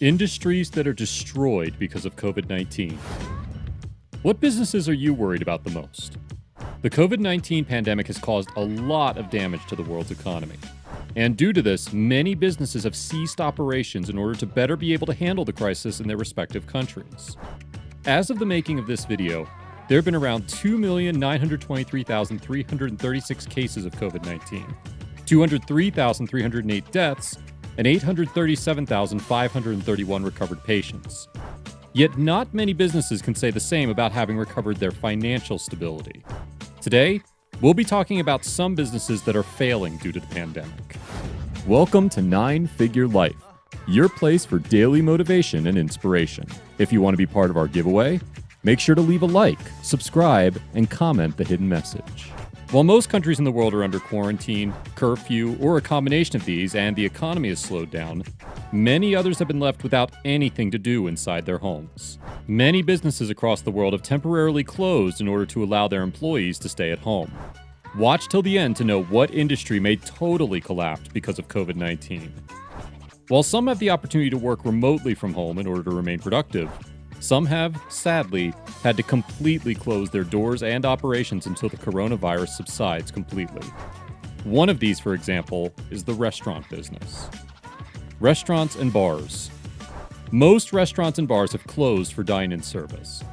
Industries that are destroyed because of COVID 19. What businesses are you worried about the most? The COVID 19 pandemic has caused a lot of damage to the world's economy. And due to this, many businesses have ceased operations in order to better be able to handle the crisis in their respective countries. As of the making of this video, there have been around 2,923,336 cases of COVID 19, 203,308 deaths, and 837,531 recovered patients. Yet not many businesses can say the same about having recovered their financial stability. Today, we'll be talking about some businesses that are failing due to the pandemic. Welcome to 9-Figure Life, your place for daily motivation and inspiration. If you want to be part of our giveaway, make sure to leave a like, subscribe, and comment the hidden message. While most countries in the world are under quarantine, curfew, or a combination of these, and the economy has slowed down, many others have been left without anything to do inside their homes. Many businesses across the world have temporarily closed in order to allow their employees to stay at home. Watch till the end to know what industry may totally collapse because of COVID-19. While some have the opportunity to work remotely from home in order to remain productive, some have, sadly, had to completely close their doors and operations until the coronavirus subsides completely. One of these, for example, is the restaurant business. Restaurants and bars. Most restaurants and bars have closed for dine-in service.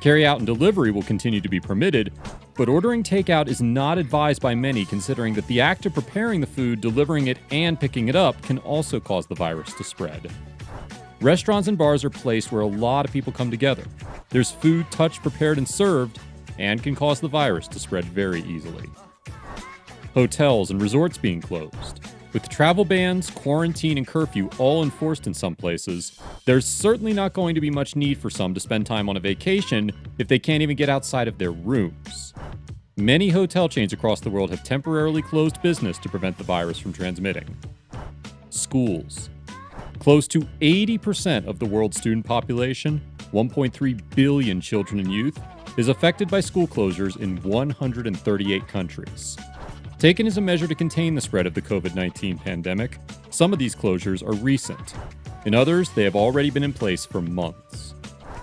Carry-out and delivery will continue to be permitted, but ordering takeout is not advised by many, considering that the act of preparing the food, delivering it, and picking it up can also cause the virus to spread. Restaurants and bars are places where a lot of people come together. There's food touched, prepared, and served, and can cause the virus to spread very easily. Hotels and resorts being closed. With travel bans, quarantine, and curfew all enforced in some places, there's certainly not going to be much need for some to spend time on a vacation if they can't even get outside of their rooms. Many hotel chains across the world have temporarily closed business to prevent the virus from transmitting. Schools. Close to 80% of the world's student population, 1.3 billion children and youth, is affected by school closures in 138 countries. Taken as a measure to contain the spread of the COVID-19 pandemic, some of these closures are recent. In others, they have already been in place for months.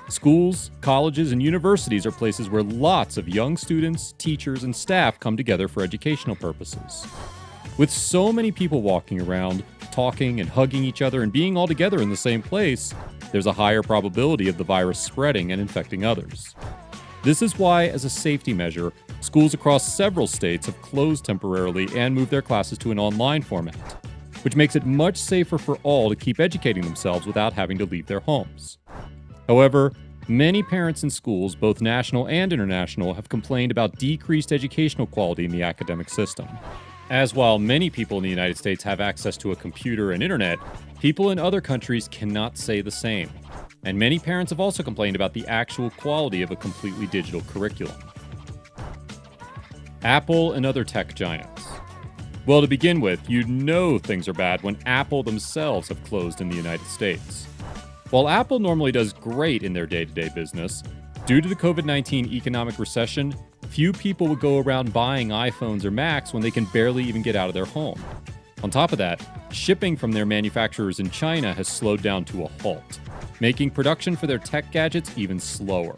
Schools, colleges, and universities are places where lots of young students, teachers, and staff come together for educational purposes. With so many people walking around, talking and hugging each other and being all together in the same place, there's a higher probability of the virus spreading and infecting others. This is why, as a safety measure, schools across several states have closed temporarily and moved their classes to an online format, which makes it much safer for all to keep educating themselves without having to leave their homes. However, many parents in schools, both national and international, have complained about decreased educational quality in the academic system. As while many people in the United States have access to a computer and internet, people in other countries cannot say the same. And many parents have also complained about the actual quality of a completely digital curriculum. Apple and other tech giants. Well, to begin with, you know things are bad when Apple themselves have closed in the United States. While Apple normally does great in their day-to-day business, due to the COVID-19 economic recession, few people would go around buying iPhones or Macs when they can barely even get out of their home. On top of that, shipping from their manufacturers in China has slowed down to a halt, making production for their tech gadgets even slower.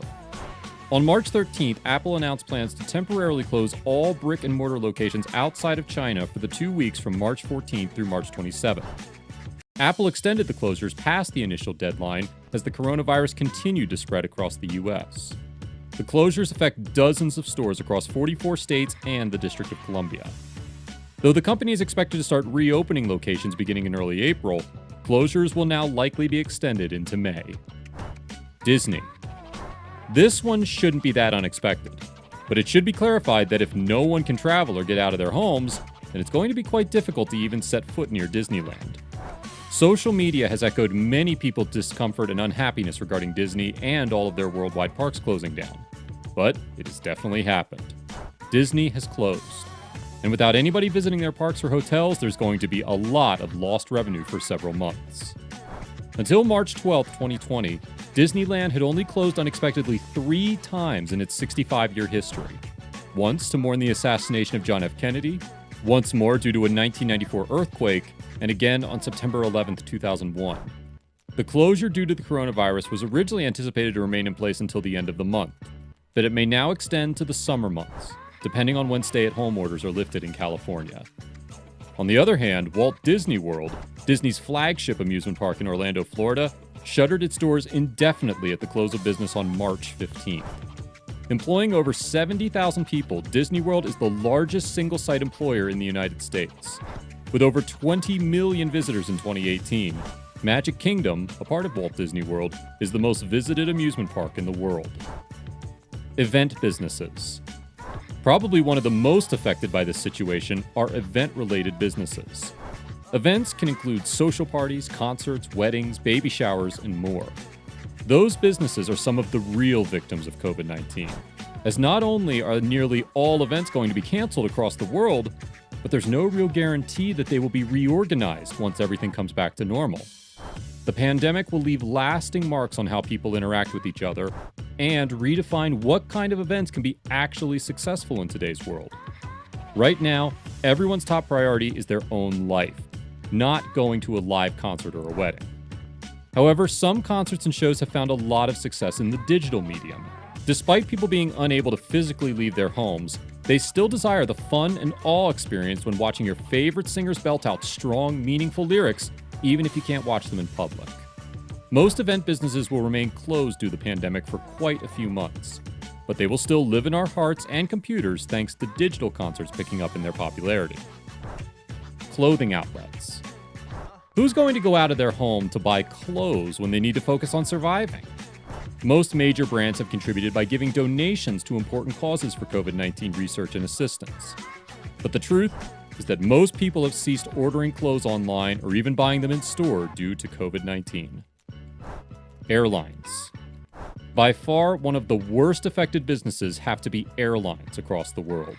On March 13th, Apple announced plans to temporarily close all brick-and-mortar locations outside of China for the 2 weeks from March 14th through March 27th. Apple extended the closures past the initial deadline as the coronavirus continued to spread across the U.S. The closures affect dozens of stores across 44 states and the District of Columbia. Though the company is expected to start reopening locations beginning in early April, closures will now likely be extended into May. Disney. This one shouldn't be that unexpected, but it should be clarified that if no one can travel or get out of their homes, then it's going to be quite difficult to even set foot near Disneyland. Social media has echoed many people's discomfort and unhappiness regarding Disney and all of their worldwide parks closing down. But it has definitely happened. Disney has closed. And without anybody visiting their parks or hotels, there's going to be a lot of lost revenue for several months. Until March 12, 2020, Disneyland had only closed unexpectedly 3 times in its 65-year history. Once to mourn the assassination of John F. Kennedy, once more due to a 1994 earthquake, and again on September 11, 2001. The The closure due to the coronavirus was originally anticipated to remain in place until the end of the month, but it may now extend to the summer months, depending on when stay-at-home orders are lifted in California. On the other hand, Walt Disney World, Disney's flagship amusement park in Orlando, Florida, shuttered its doors indefinitely at the close of business on March 15th. Employing over 70,000 people, Disney World is the largest single-site employer in the United States. With over 20 million visitors in 2018, Magic Kingdom, a part of Walt Disney World, is the most visited amusement park in the world. Event businesses. Probably one of the most affected by this situation are event-related businesses. Events can include social parties, concerts, weddings, baby showers, and more. Those businesses are some of the real victims of COVID-19, as not only are nearly all events going to be canceled across the world, but there's no real guarantee that they will be reorganized once everything comes back to normal. The pandemic will leave lasting marks on how people interact with each other and redefine what kind of events can be actually successful in today's world. Right now, everyone's top priority is their own life, not going to a live concert or a wedding. However, some concerts and shows have found a lot of success in the digital medium. Despite people being unable to physically leave their homes, they still desire the fun and awe experience when watching your favorite singers belt out strong, meaningful lyrics, even if you can't watch them in public. Most event businesses will remain closed due to the pandemic for quite a few months, but they will still live in our hearts and computers thanks to digital concerts picking up in their popularity. Clothing outlets. Who's going to go out of their home to buy clothes when they need to focus on surviving? Most major brands have contributed by giving donations to important causes for COVID-19 research and assistance. But the truth is that most people have ceased ordering clothes online or even buying them in store due to COVID-19. Airlines. By far, one of the worst affected businesses have to be airlines across the world.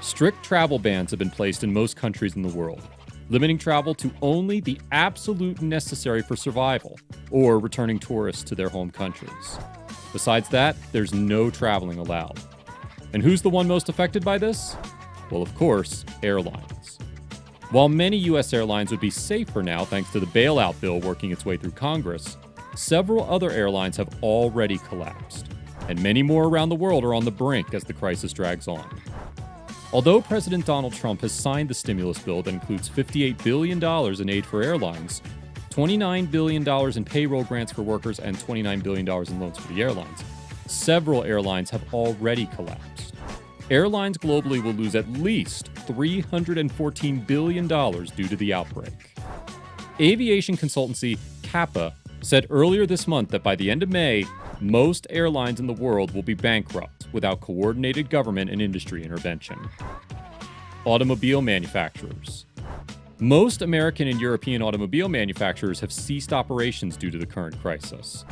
Strict travel bans have been placed in most countries in the world, limiting travel to only the absolute necessary for survival or returning tourists to their home countries. Besides that, there's no traveling allowed. And who's the one most affected by this? Well, of course, airlines. While many U.S. airlines would be safer now thanks to the bailout bill working its way through Congress, several other airlines have already collapsed, and many more around the world are on the brink as the crisis drags on. Although President Donald Trump has signed the stimulus bill that includes $58 billion in aid for airlines, $29 billion in payroll grants for workers, and $29 billion in loans for the airlines, several airlines have already collapsed. Airlines globally will lose at least $314 billion due to the outbreak. Aviation consultancy CAPA said earlier this month that by the end of May, most airlines in the world will be bankrupt without coordinated government and industry intervention. Automobile manufacturers. Most American and European automobile manufacturers have ceased operations due to the current crisis.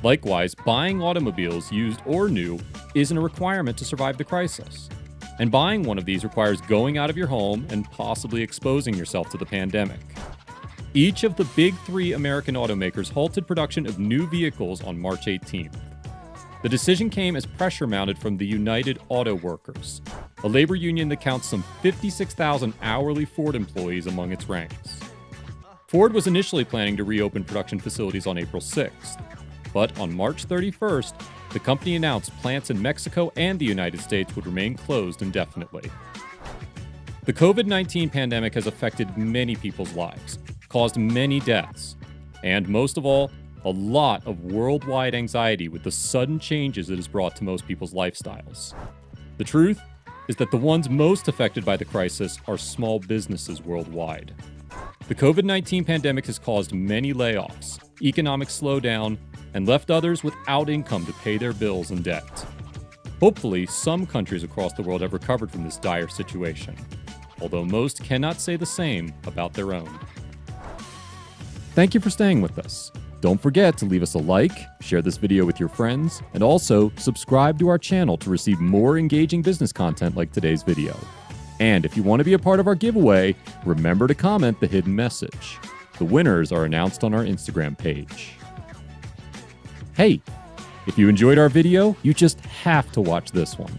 Likewise, buying automobiles, used or new, isn't a requirement to survive the crisis. And buying one of these requires going out of your home and possibly exposing yourself to the pandemic. Each of the big three American automakers halted production of new vehicles on March 18th. The decision came as pressure mounted from the United Auto Workers, a labor union that counts some 56,000 hourly Ford employees among its ranks. Ford was initially planning to reopen production facilities on April 6th, but on March 31st, the company announced plants in Mexico and the United States would remain closed indefinitely. The COVID-19 pandemic has affected many people's lives, caused many deaths, and most of all, a lot of worldwide anxiety with the sudden changes it has brought to most people's lifestyles. The truth is that the ones most affected by the crisis are small businesses worldwide. The COVID-19 pandemic has caused many layoffs, economic slowdown, and left others without income to pay their bills and debt. Hopefully, some countries across the world have recovered from this dire situation, although most cannot say the same about their own. Thank you for staying with us. Don't forget to leave us a like, share this video with your friends, and also subscribe to our channel to receive more engaging business content like today's video. And if you want to be a part of our giveaway, remember to comment the hidden message. The winners are announced on our Instagram page. Hey, if you enjoyed our video, you just have to watch this one.